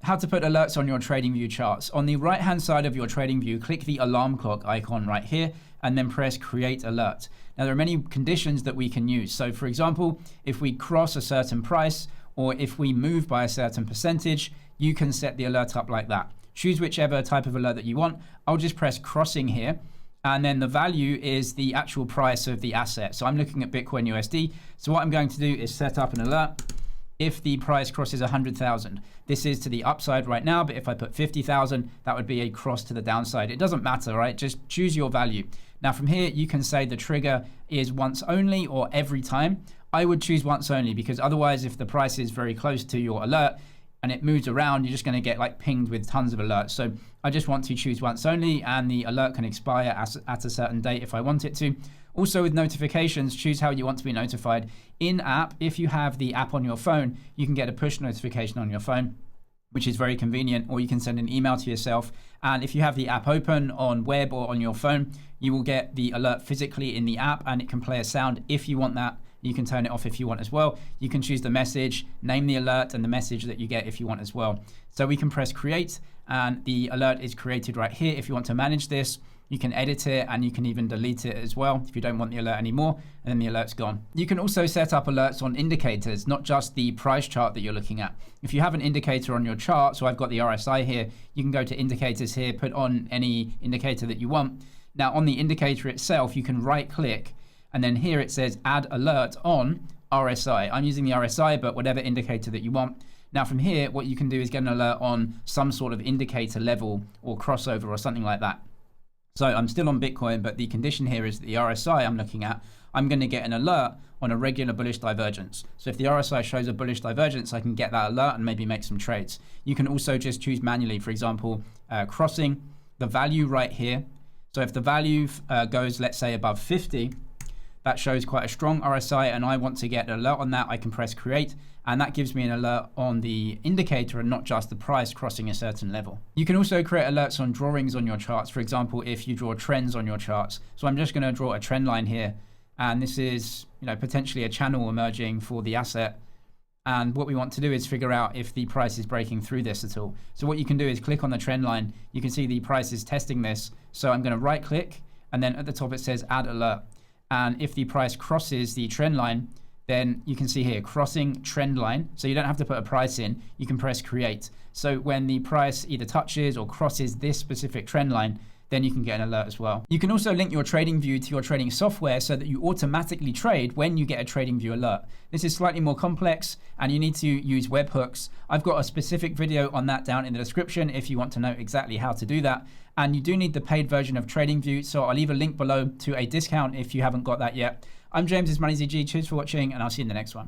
How to put alerts on your TradingView charts. On the right hand side of your TradingView, click the alarm clock icon right here and then press create alert. Now there are many conditions that we can use. So for example, if we cross a certain price or if we move by a certain percentage, you can set the alert up like that. Choose whichever type of alert that you want. I'll just press crossing here. And then the value is the actual price of the asset. So I'm looking at Bitcoin USD. So what I'm going to do is set up an alert if the price crosses 100,000. This is to the upside right now, but if I put 50,000, that would be a cross to the downside. It doesn't matter, right? Just choose your value. Now from here, you can say the trigger is once only or every time. I would choose once only because otherwise if the price is very close to your alert and it moves around, you're just going to get like pinged with tons of alerts. So I just want to choose once only, and the alert can expire at a certain date if I want it to. Also with notifications, choose how you want to be notified. In app, if you have the app on your phone, you can get a push notification on your phone, which is very convenient, or you can send an email to yourself. And if you have the app open on web or on your phone, you will get the alert physically in the app and it can play a sound if you want that. You can turn it off if you want as well. You can choose the message, name the alert and the message that you get if you want as well. So we can press create and the alert is created right here. If you want to manage this, you can edit it and you can even delete it as well if you don't want the alert anymore, and then the alert's gone. You can also set up alerts on indicators, not just the price chart that you're looking at. If you have an indicator on your chart, so I've got the RSI here, you can go to indicators here, put on any indicator that you want. Now on the indicator itself, you can right click and then here it says add alert on RSI. I'm using the RSI, but whatever indicator that you want. Now from here, what you can do is get an alert on some sort of indicator level or crossover or something like that. So I'm still on Bitcoin, but the condition here is that the RSI I'm looking at, I'm going to get an alert on a regular bullish divergence. So if the RSI shows a bullish divergence, I can get that alert and maybe make some trades. You can also just choose manually, for example, crossing the value right here. So if the value goes, let's say above 50, that shows quite a strong RSI and I want to get an alert on that, I can press create and that gives me an alert on the indicator and not just the price crossing a certain level. You can also create alerts on drawings on your charts. For example, if you draw trends on your charts. So I'm just going to draw a trend line here and this is, potentially a channel emerging for the asset. And what we want to do is figure out if the price is breaking through this at all. So what you can do is click on the trend line. You can see the price is testing this. So I'm going to right click and then at the top it says add alert. And if the price crosses the trend line, then you can see here crossing trend line. So you don't have to put a price in, you can press create. So when the price either touches or crosses this specific trend line, then you can get an alert as well. You can also link your TradingView to your trading software so that you automatically trade when you get a TradingView alert. This is slightly more complex and you need to use webhooks. I've got a specific video on that down in the description if you want to know exactly how to do that. And you do need the paid version of TradingView, so I'll leave a link below to a discount if you haven't got that yet. I'm James, this is MoneyZG. Cheers for watching and I'll see you in the next one.